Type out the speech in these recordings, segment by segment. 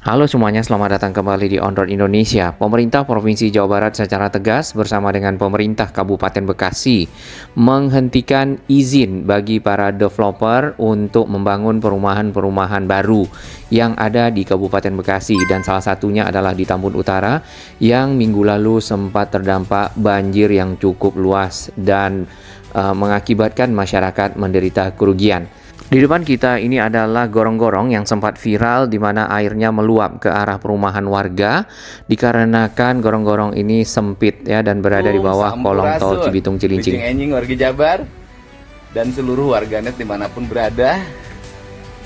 Halo semuanya, selamat datang kembali di On Road Indonesia. Pemerintah Provinsi Jawa Barat secara tegas bersama dengan pemerintah Kabupaten Bekasi menghentikan izin bagi para developer untuk membangun perumahan-perumahan baru yang ada di Kabupaten Bekasi, dan salah satunya adalah di Tambun Utara yang minggu lalu sempat terdampak banjir yang cukup luas dan mengakibatkan masyarakat menderita kerugian. Di depan kita ini adalah gorong-gorong yang sempat viral di mana airnya meluap ke arah perumahan warga dikarenakan gorong-gorong ini sempit ya dan berada di bawah kolong tol Sampurasun, Cibitung Cilincing. Wijing Enjing warga Jabar dan seluruh warganet dimanapun berada.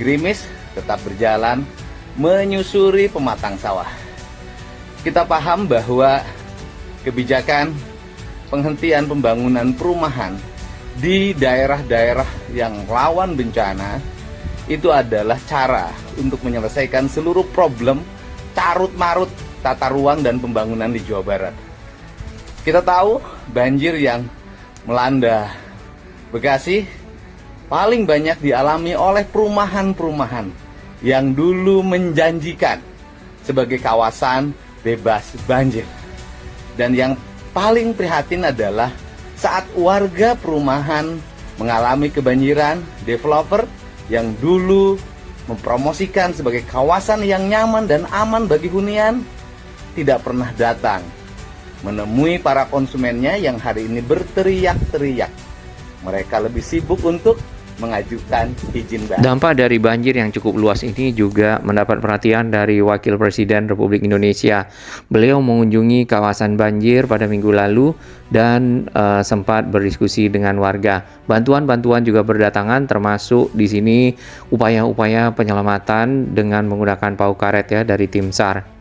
Gerimis tetap berjalan menyusuri pematang sawah. Kita paham bahwa kebijakan penghentian pembangunan perumahan di daerah-daerah yang rawan bencana itu adalah cara untuk menyelesaikan seluruh problem carut-marut tata ruang dan pembangunan di Jawa Barat. Kita tahu banjir yang melanda Bekasi paling banyak dialami oleh perumahan-perumahan yang dulu menjanjikan sebagai kawasan bebas banjir. Dan yang paling prihatin adalah saat warga perumahan mengalami kebanjiran, developer yang dulu mempromosikan sebagai kawasan yang nyaman dan aman bagi hunian tidak pernah datang menemui para konsumennya yang hari ini berteriak-teriak. Mereka lebih sibuk untuk mengajukan izin banjir. Dampak dari banjir yang cukup luas ini juga mendapat perhatian dari Wakil Presiden Republik Indonesia. Beliau mengunjungi kawasan banjir pada minggu lalu dan sempat berdiskusi dengan warga. Bantuan-bantuan juga berdatangan, termasuk di sini upaya-upaya penyelamatan dengan menggunakan perahu karet ya dari tim SAR.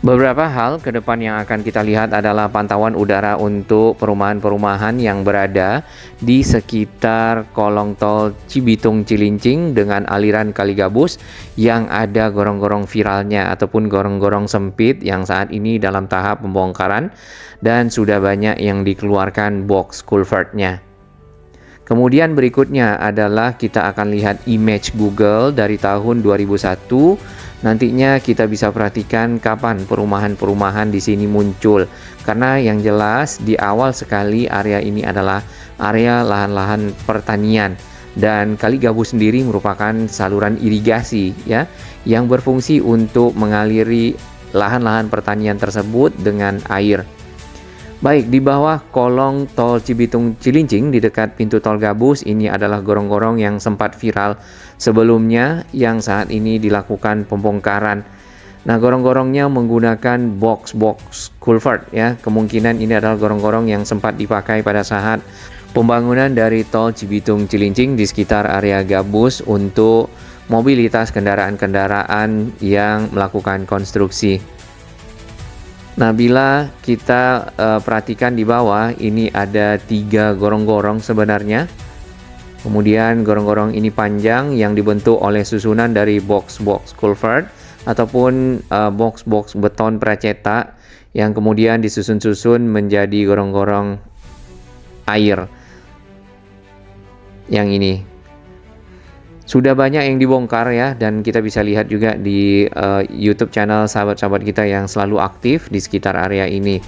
Beberapa hal ke depan yang akan kita lihat adalah pantauan udara untuk perumahan-perumahan yang berada di sekitar kolong tol Cibitung Cilincing dengan aliran Kali Gabus yang ada gorong-gorong viralnya ataupun gorong-gorong sempit yang saat ini dalam tahap pembongkaran dan sudah banyak yang dikeluarkan box culvertnya. Kemudian berikutnya adalah kita akan lihat image Google dari tahun 2001. Nantinya kita bisa perhatikan kapan perumahan-perumahan di sini muncul. Karena yang jelas di awal sekali area ini adalah area lahan-lahan pertanian. Dan Kali Gabus sendiri merupakan saluran irigasi ya yang berfungsi untuk mengaliri lahan-lahan pertanian tersebut dengan air. Baik, di bawah kolong tol Cibitung Cilincing di dekat pintu tol Gabus ini adalah gorong-gorong yang sempat viral sebelumnya yang saat ini dilakukan pembongkaran. Nah, gorong-gorongnya menggunakan box culvert ya. Kemungkinan ini adalah gorong-gorong yang sempat dipakai pada saat pembangunan dari tol Cibitung Cilincing di sekitar area Gabus untuk mobilitas kendaraan-kendaraan yang melakukan konstruksi. Nah, bila kita perhatikan di bawah, ini ada 3 gorong-gorong sebenarnya. Kemudian gorong-gorong ini panjang yang dibentuk oleh susunan dari box culvert ataupun box beton pracetak yang kemudian disusun-susun menjadi gorong-gorong air. Yang ini sudah banyak yang dibongkar ya, dan kita bisa lihat juga di YouTube channel sahabat-sahabat kita yang selalu aktif di sekitar area ini.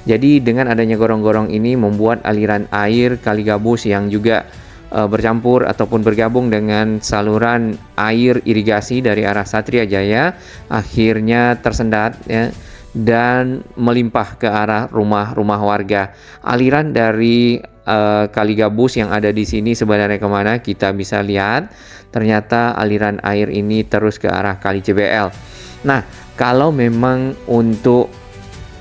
Jadi dengan adanya gorong-gorong ini membuat aliran air Kali Gabus yang juga bercampur ataupun bergabung dengan saluran air irigasi dari arah Satria Jaya akhirnya tersendat ya dan melimpah ke arah rumah-rumah warga. Aliran dari Kali Gabus yang ada di sini sebenarnya kemana kita bisa lihat, ternyata aliran air ini terus ke arah Kali CBL. Nah, kalau memang untuk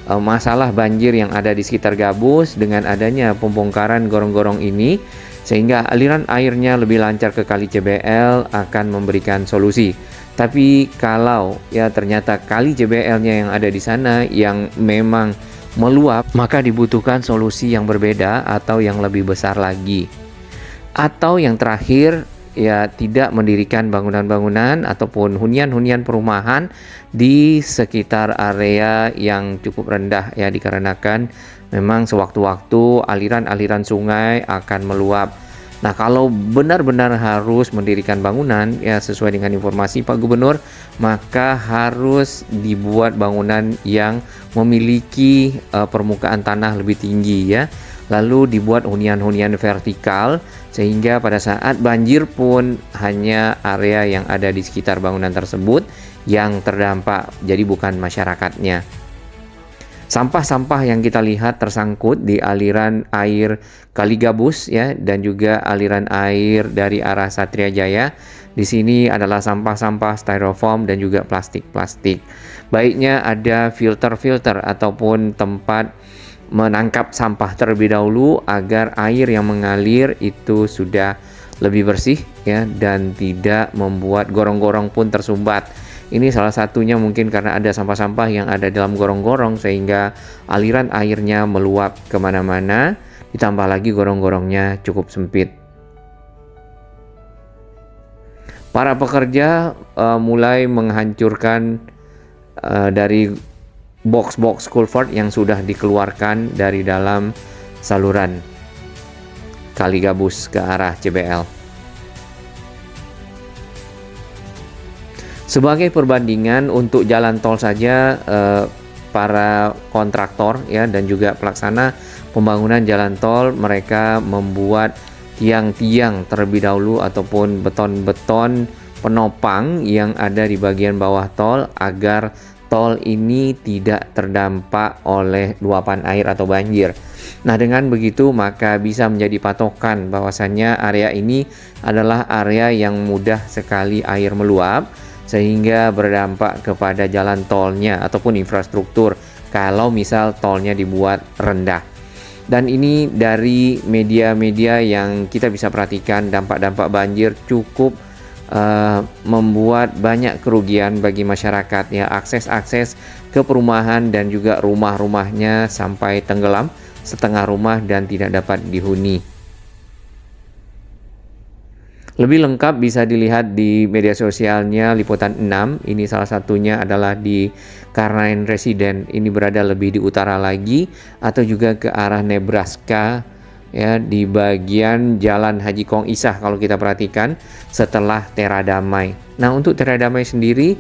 masalah banjir yang ada di sekitar Gabus dengan adanya pembongkaran gorong-gorong ini sehingga aliran airnya lebih lancar ke Kali CBL akan memberikan solusi. Tapi kalau ya ternyata Kali CBL-nya yang ada di sana yang memang meluap, maka dibutuhkan solusi yang berbeda atau yang lebih besar lagi. Atau yang terakhir, ya tidak mendirikan bangunan-bangunan ataupun hunian-hunian perumahan di sekitar area yang cukup rendah ya, dikarenakan memang sewaktu-waktu aliran-aliran sungai akan meluap. Nah, kalau benar-benar harus mendirikan bangunan ya sesuai dengan informasi Pak Gubernur, maka harus dibuat bangunan yang memiliki permukaan tanah lebih tinggi ya. Lalu dibuat hunian-hunian vertikal sehingga pada saat banjir pun hanya area yang ada di sekitar bangunan tersebut yang terdampak, jadi bukan masyarakatnya. Sampah-sampah yang kita lihat tersangkut di aliran air Kali Gabus ya dan juga aliran air dari arah Satria Jaya. Di sini adalah sampah-sampah styrofoam dan juga plastik-plastik. Baiknya ada filter-filter ataupun tempat menangkap sampah terlebih dahulu agar air yang mengalir itu sudah lebih bersih ya dan tidak membuat gorong-gorong pun tersumbat. Ini salah satunya mungkin karena ada sampah-sampah yang ada dalam gorong-gorong sehingga aliran airnya meluap kemana-mana, ditambah lagi gorong-gorongnya cukup sempit. Para pekerja mulai menghancurkan dari box-box culvert yang sudah dikeluarkan dari dalam saluran Kali Gabus ke arah CBL. Sebagai perbandingan untuk jalan tol saja para kontraktor ya dan juga pelaksana pembangunan jalan tol mereka membuat tiang-tiang terlebih dahulu ataupun beton-beton penopang yang ada di bagian bawah tol agar tol ini tidak terdampak oleh luapan air atau banjir. Nah, dengan begitu maka bisa menjadi patokan bahwasannya area ini adalah area yang mudah sekali air meluap sehingga berdampak kepada jalan tolnya ataupun infrastruktur kalau misal tolnya dibuat rendah. Dan ini dari media-media yang kita bisa perhatikan dampak-dampak banjir cukup membuat banyak kerugian bagi masyarakat ya, akses-akses ke perumahan dan juga rumah-rumahnya sampai tenggelam setengah rumah dan tidak dapat dihuni. Lebih lengkap bisa dilihat di media sosialnya Liputan 6. Ini salah satunya adalah di Carnine Resident. Ini berada lebih di utara lagi atau juga ke arah Nebraska ya di bagian Jalan Haji Kong Isah kalau kita perhatikan setelah Teradamai. Nah, untuk Teradamai sendiri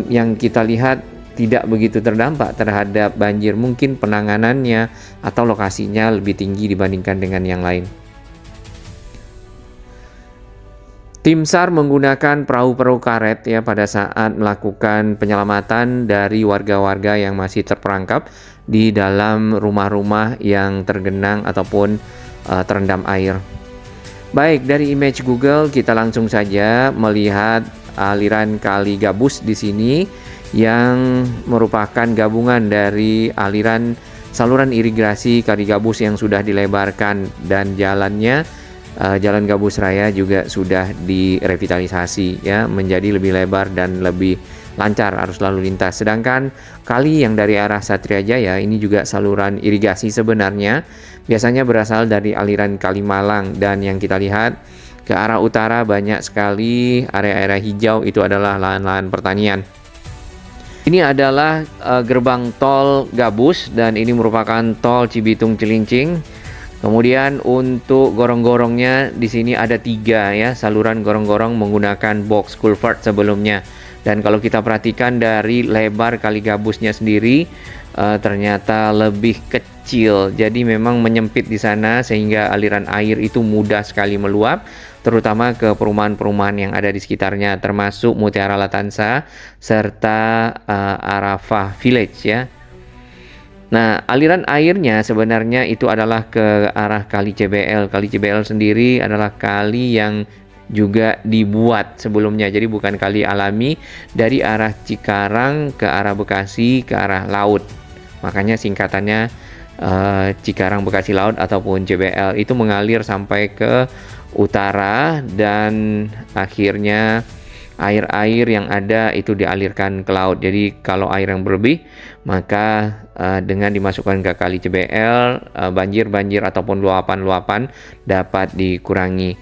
yang kita lihat tidak begitu terdampak terhadap banjir. Mungkin penanganannya atau lokasinya lebih tinggi dibandingkan dengan yang lain. Tim SAR menggunakan perahu-perahu karet ya pada saat melakukan penyelamatan dari warga-warga yang masih terperangkap di dalam rumah-rumah yang tergenang ataupun terendam air. Baik, dari image Google kita langsung saja melihat aliran Kali Gabus di sini yang merupakan gabungan dari aliran saluran irigasi Kali Gabus yang sudah dilebarkan dan jalannya Jalan Gabus Raya juga sudah direvitalisasi ya menjadi lebih lebar dan lebih lancar arus lalu lintas. Sedangkan kali yang dari arah Satria Jaya ini juga saluran irigasi sebenarnya biasanya berasal dari aliran Kalimalang dan yang kita lihat ke arah utara banyak sekali area-area hijau itu adalah lahan-lahan pertanian. Ini adalah gerbang tol Gabus dan ini merupakan tol Cibitung Cilincing. Kemudian untuk gorong-gorongnya di sini ada 3 ya, saluran gorong-gorong menggunakan box culvert sebelumnya. Dan kalau kita perhatikan dari lebar Kali Gabusnya sendiri ternyata lebih kecil. Jadi memang menyempit di sana sehingga aliran air itu mudah sekali meluap terutama ke perumahan-perumahan yang ada di sekitarnya termasuk Mutiara Latansa serta Arafah Village ya. Nah, aliran airnya sebenarnya itu adalah ke arah Kali CBL. Kali CBL sendiri adalah kali yang juga dibuat sebelumnya. Jadi bukan kali alami dari arah Cikarang ke arah Bekasi ke arah laut. Makanya singkatannya Cikarang Bekasi Laut ataupun CBL itu mengalir sampai ke utara dan akhirnya air-air yang ada itu dialirkan ke laut. Jadi kalau air yang berlebih maka dengan dimasukkan ke Kali CBL banjir-banjir ataupun luapan-luapan dapat dikurangi.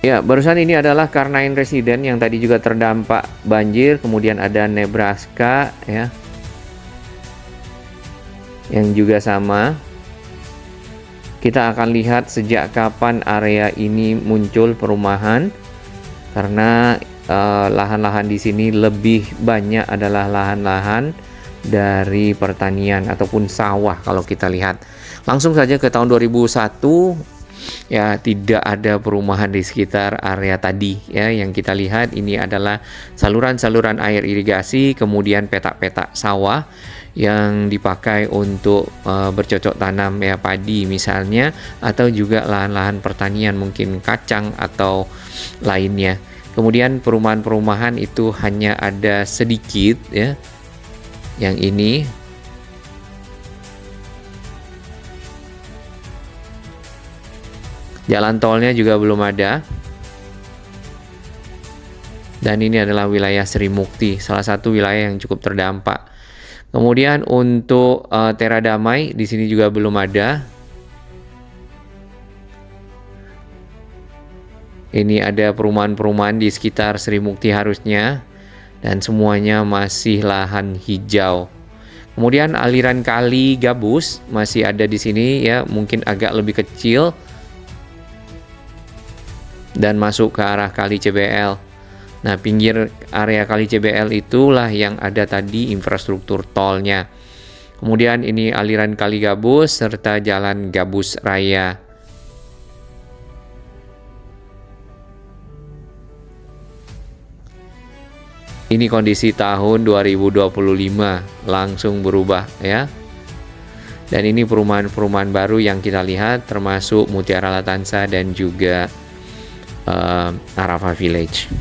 Ya, barusan ini adalah Carnine Resident yang tadi juga terdampak banjir. Kemudian ada Nebraska ya yang juga sama. Kita akan lihat sejak kapan area ini muncul perumahan, karena lahan-lahan di sini lebih banyak adalah lahan-lahan dari pertanian ataupun sawah. Kalau kita lihat langsung saja ke tahun 2001, ya tidak ada perumahan di sekitar area tadi ya. Yang kita lihat ini adalah saluran-saluran air irigasi, kemudian petak-petak sawah yang dipakai untuk bercocok tanam ya, padi misalnya, atau juga lahan-lahan pertanian mungkin kacang atau lainnya. Kemudian perumahan-perumahan itu hanya ada sedikit ya. Yang ini jalan tolnya juga belum ada. Dan ini adalah wilayah Sri Mukti, salah satu wilayah yang cukup terdampak. Kemudian untuk Tera Damai di sini juga belum ada. Ini ada perumahan-perumahan di sekitar Sri Mukti harusnya, dan semuanya masih lahan hijau. Kemudian aliran kali Gabus masih ada di sini ya, mungkin agak lebih kecil dan masuk ke arah kali CBL. Nah, pinggir area kali CBL itulah yang ada tadi infrastruktur tolnya. Kemudian ini aliran kali Gabus serta jalan Gabus Raya. Ini kondisi tahun 2025 langsung berubah ya. Dan ini perumahan-perumahan baru yang kita lihat, termasuk Mutiara Latansa dan juga Arafah Village.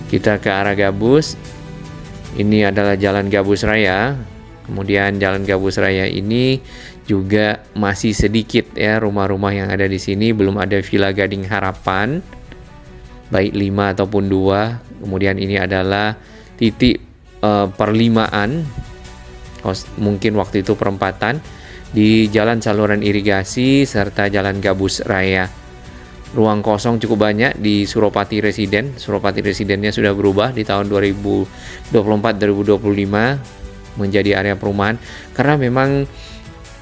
Kita ke arah Gabus. Ini adalah jalan Gabus Raya. Kemudian jalan Gabus Raya ini juga masih sedikit ya rumah-rumah yang ada di sini, belum ada Villa Gading Harapan baik 5 ataupun 2. Kemudian ini adalah titik perlimaan, mungkin waktu itu perempatan di jalan saluran irigasi serta jalan Gabus Raya. Ruang kosong cukup banyak di Suropati Residen. Suropati Residennya sudah berubah di tahun 2024-2025 menjadi area perumahan, karena memang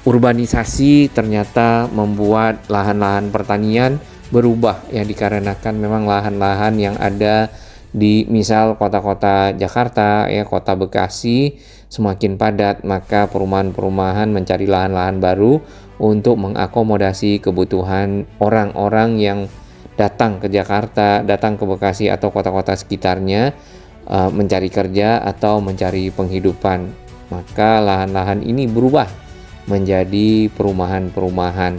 urbanisasi ternyata membuat lahan-lahan pertanian berubah ya, dikarenakan memang lahan-lahan yang ada di misal kota-kota Jakarta ya, kota Bekasi semakin padat, maka perumahan-perumahan mencari lahan-lahan baru untuk mengakomodasi kebutuhan orang-orang yang datang ke Jakarta, datang ke Bekasi atau kota-kota sekitarnya mencari kerja atau mencari penghidupan. Maka lahan-lahan ini berubah menjadi perumahan-perumahan.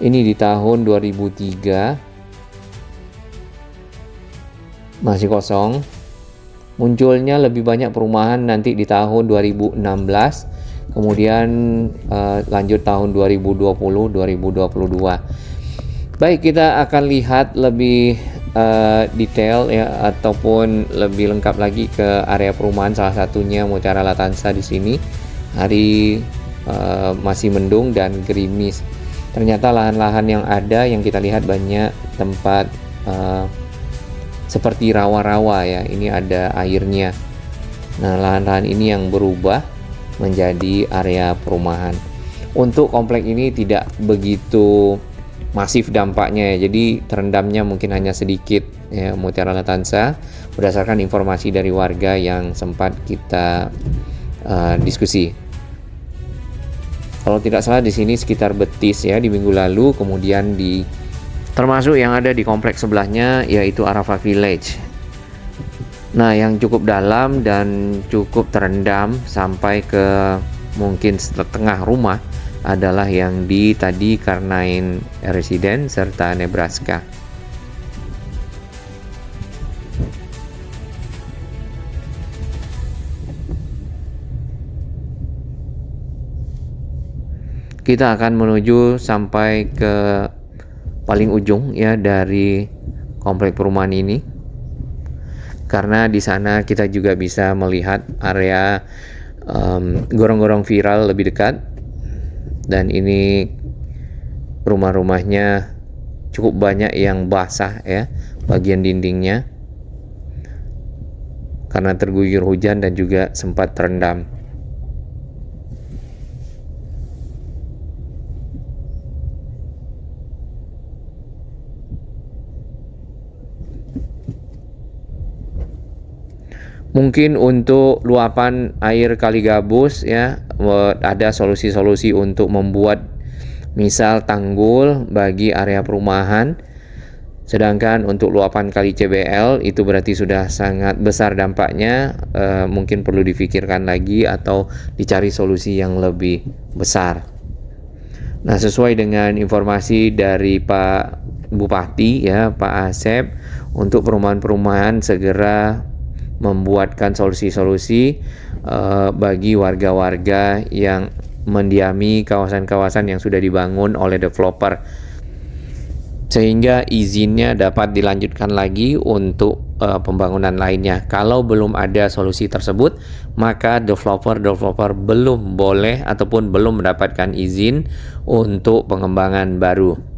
Ini di tahun 2003 masih kosong. Munculnya lebih banyak perumahan nanti di tahun 2016. Kemudian lanjut tahun 2020-2022. Baik, kita akan lihat lebih detail ya, ataupun lebih lengkap lagi ke area perumahan, salah satunya Mutiara Latansa di sini. Hari masih mendung dan gerimis. Ternyata lahan-lahan yang ada yang kita lihat banyak tempat seperti rawa-rawa ya, ini ada airnya. Nah, lahan-lahan ini yang berubah menjadi area perumahan. Untuk komplek ini tidak begitu masif dampaknya ya, jadi terendamnya mungkin hanya sedikit ya, Mutiara Latansa, berdasarkan informasi dari warga yang sempat kita diskusi. Kalau tidak salah di sini sekitar Betis ya di minggu lalu, kemudian termasuk yang ada di kompleks sebelahnya yaitu Arafah Village. Nah, yang cukup dalam dan cukup terendam sampai ke mungkin setengah rumah adalah yang di tadi Carnine Residen serta Nebraska. Kita akan menuju sampai ke paling ujung ya dari komplek perumahan ini, karena di sana kita juga bisa melihat area gorong-gorong viral lebih dekat, dan ini rumah-rumahnya cukup banyak yang basah ya bagian dindingnya. karena terguyur hujan dan juga sempat terendam. Mungkin untuk luapan air Kali Gabus ya, ada solusi-solusi untuk membuat misal tanggul bagi area perumahan. Sedangkan untuk luapan Kali CBL itu berarti sudah sangat besar dampaknya, mungkin perlu difikirkan lagi atau dicari solusi yang lebih besar. Nah, sesuai dengan informasi dari Pak Bupati ya, Pak Asep, untuk perumahan-perumahan segera membuatkan solusi-solusi bagi warga-warga yang mendiami kawasan-kawasan yang sudah dibangun oleh developer, sehingga izinnya dapat dilanjutkan lagi untuk pembangunan lainnya. Kalau belum ada solusi tersebut, maka developer belum boleh ataupun belum mendapatkan izin untuk pengembangan baru.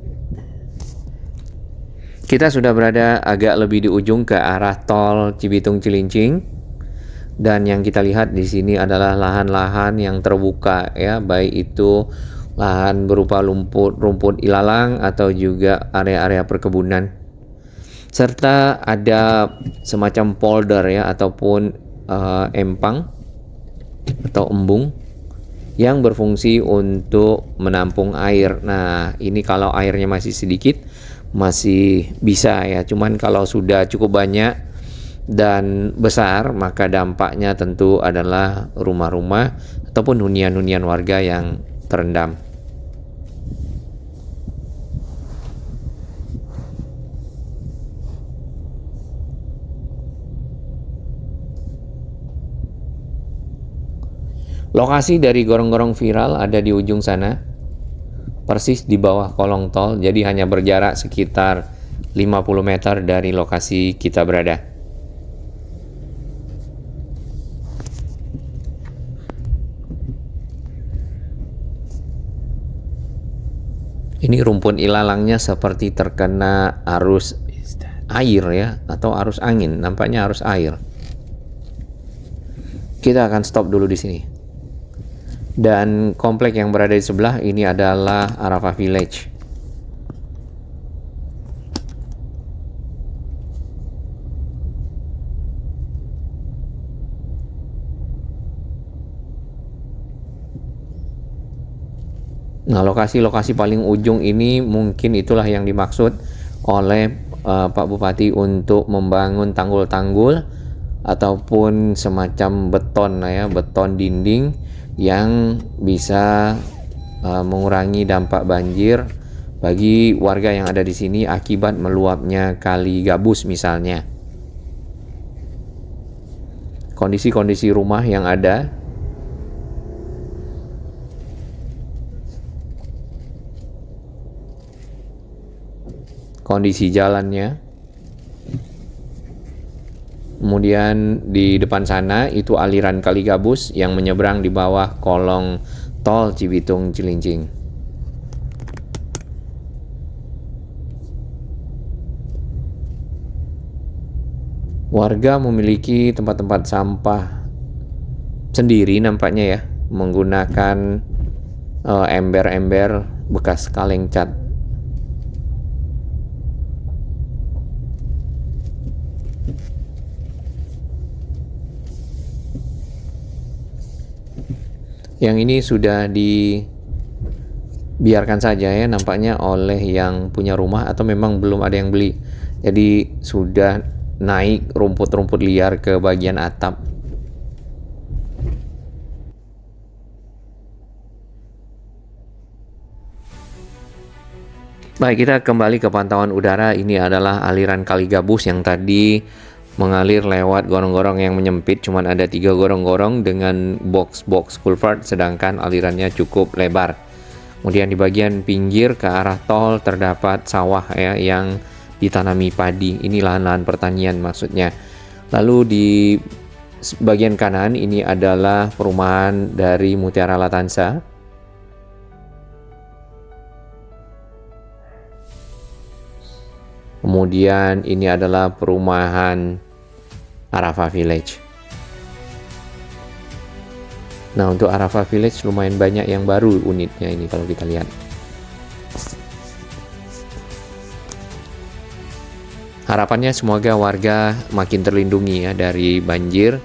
Kita sudah berada agak lebih di ujung ke arah tol Cibitung Cilincing, dan yang kita lihat di sini adalah lahan-lahan yang terbuka ya, baik itu lahan berupa rumput ilalang atau juga area-area perkebunan, serta ada semacam polder ya ataupun empang atau embung yang berfungsi untuk menampung air. Nah, ini kalau airnya masih sedikit masih bisa ya, cuman kalau sudah cukup banyak dan besar maka dampaknya tentu adalah rumah-rumah ataupun hunian-hunian warga yang terendam. Lokasi dari gorong-gorong viral ada di ujung sana, persis di bawah kolong tol, jadi hanya berjarak sekitar 50 meter dari lokasi kita berada. Ini rumput ilalangnya seperti terkena arus air ya, atau arus angin, nampaknya arus air. Kita akan stop dulu di sini. Dan komplek yang berada di sebelah ini adalah Arafah Village. Nah, lokasi-lokasi paling ujung ini mungkin itulah yang dimaksud oleh Pak Bupati untuk membangun tanggul-tanggul ataupun semacam beton ya, beton dinding yang bisa mengurangi dampak banjir bagi warga yang ada di sini akibat meluapnya Kali Gabus misalnya. Kondisi-kondisi rumah yang ada, kondisi jalannya, kemudian di depan sana itu aliran Kali Gabus yang menyeberang di bawah kolong tol Cibitung Cilincing. Warga memiliki tempat-tempat sampah sendiri nampaknya ya, menggunakan ember-ember bekas kaleng cat. Yang ini sudah dibiarkan saja ya nampaknya oleh yang punya rumah, atau memang belum ada yang beli. Jadi sudah naik rumput-rumput liar ke bagian atap. Baik, kita kembali ke pantauan udara. Ini adalah aliran Kali Gabus yang tadi mengalir lewat gorong-gorong yang menyempit, cuman ada 3 gorong-gorong dengan box-box culvert, sedangkan alirannya cukup lebar. Kemudian di bagian pinggir ke arah tol terdapat sawah ya yang ditanami padi. Ini lahan-lahan pertanian maksudnya. Lalu di bagian kanan ini adalah perumahan dari Mutiara Latansa. Kemudian ini adalah perumahan Arafah Village. Nah, untuk Arafah Village lumayan banyak yang baru unitnya ini kalau kita lihat. Harapannya semoga warga makin terlindungi ya dari banjir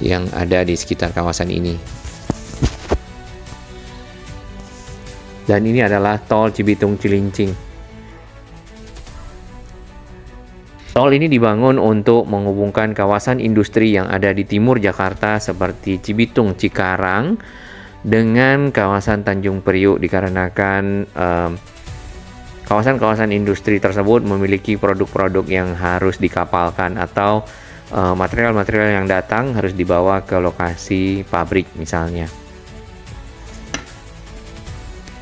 yang ada di sekitar kawasan ini. Dan ini adalah tol Cibitung Cilincing. Tol ini dibangun untuk menghubungkan kawasan industri yang ada di timur Jakarta seperti Cibitung, Cikarang dengan kawasan Tanjung Priuk dikarenakan kawasan-kawasan industri tersebut memiliki produk-produk yang harus dikapalkan atau material-material yang datang harus dibawa ke lokasi pabrik misalnya.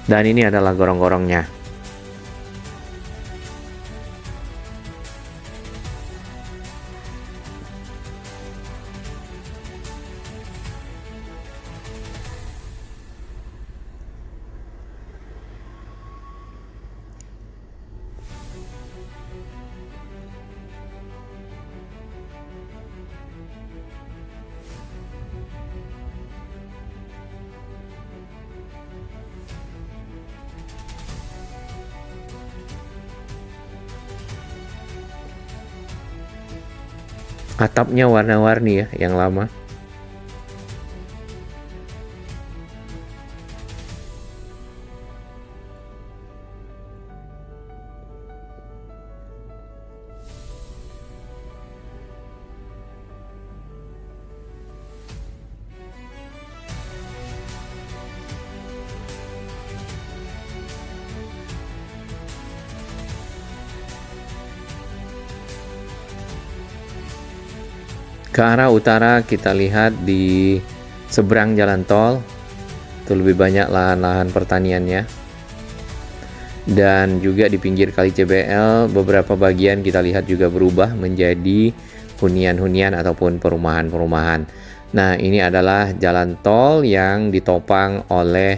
Dan ini adalah gorong-gorongnya. Atapnya warna-warni ya, yang lama. Ke arah utara kita lihat di seberang jalan tol itu lebih banyak lahan-lahan pertaniannya. Dan juga di pinggir kali CBL beberapa bagian kita lihat juga berubah menjadi hunian-hunian ataupun perumahan-perumahan. Nah, ini adalah jalan tol yang ditopang oleh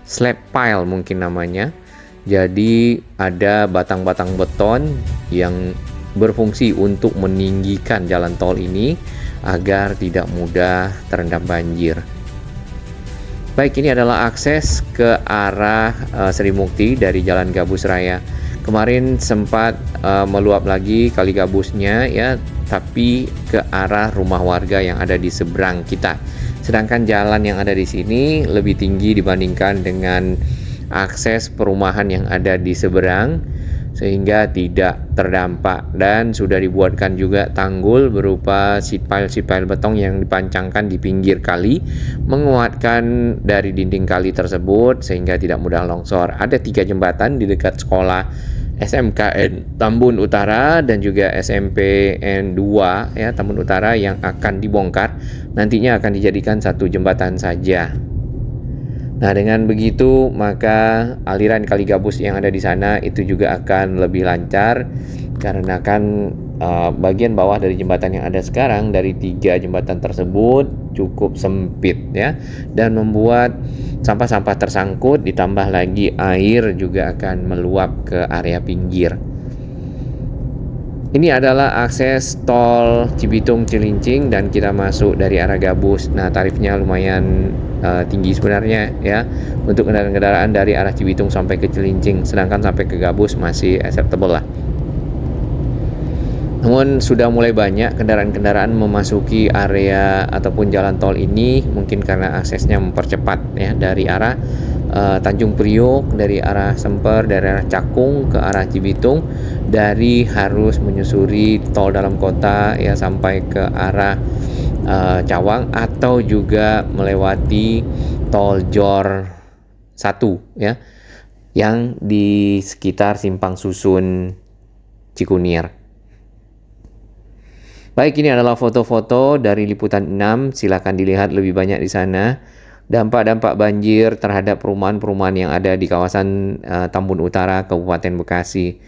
slab pile mungkin namanya. Jadi ada batang-batang beton yang berfungsi untuk meninggikan jalan tol ini agar tidak mudah terendam banjir. Baik, ini adalah akses ke arah Sri Mukti dari Jalan Gabus Raya. Kemarin sempat meluap lagi kali gabusnya ya, tapi ke arah rumah warga yang ada di seberang kita. Sedangkan jalan yang ada di sini lebih tinggi dibandingkan dengan akses perumahan yang ada di seberang, sehingga tidak terdampak. Dan sudah dibuatkan juga tanggul berupa sheet pile beton yang dipancangkan di pinggir kali, menguatkan dari dinding kali tersebut sehingga tidak mudah longsor. Ada 3 jembatan di dekat sekolah SMKN Tambun Utara dan juga SMPN 2 ya, Tambun Utara, yang akan dibongkar. Nantinya akan dijadikan 1 jembatan saja. Nah, dengan begitu maka aliran kali gabus yang ada di sana itu juga akan lebih lancar, karena kan bagian bawah dari jembatan yang ada sekarang dari 3 jembatan tersebut cukup sempit ya, dan membuat sampah-sampah tersangkut, ditambah lagi air juga akan meluap ke area pinggir. Ini adalah akses tol Cibitung Cilincing dan kita masuk dari arah Gabus. Nah, tarifnya lumayan tinggi sebenarnya ya untuk kendaraan-kendaraan dari arah Cibitung sampai ke Cilincing, sedangkan sampai ke Gabus masih acceptable lah. Namun sudah mulai banyak kendaraan-kendaraan memasuki area ataupun jalan tol ini, mungkin karena aksesnya mempercepat ya, dari arah Tanjung Priok, dari arah Semper, dari arah Cakung ke arah Cibitung, dari harus menyusuri tol dalam kota ya sampai ke arah Cawang, atau juga melewati tol Jor 1 ya, yang di sekitar Simpang Susun Cikunir. Baik, ini adalah foto-foto dari liputan 6, silakan dilihat lebih banyak di sana. Dampak-dampak banjir terhadap perumahan-perumahan yang ada di kawasan Tambun Utara, Kabupaten Bekasi.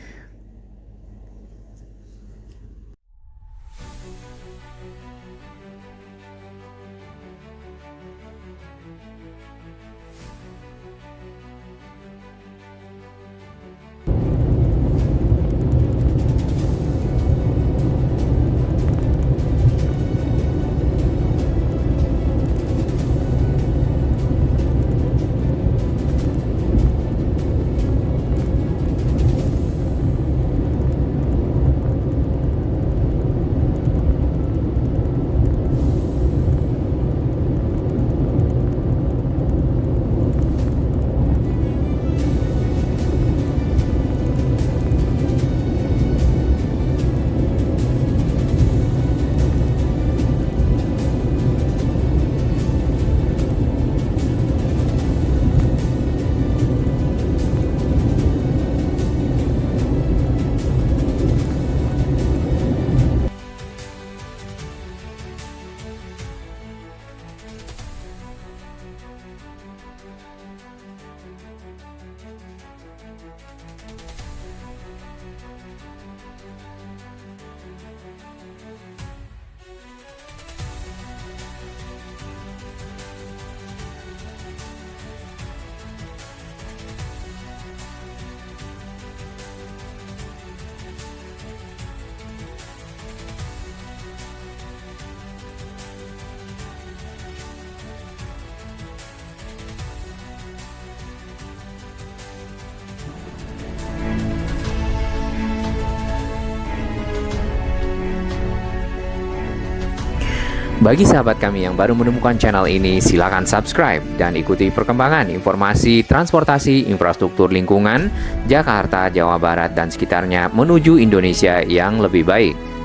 Bagi sahabat kami yang baru menemukan channel ini, silakan subscribe dan ikuti perkembangan informasi transportasi, infrastruktur lingkungan, Jakarta, Jawa Barat, dan sekitarnya menuju Indonesia yang lebih baik.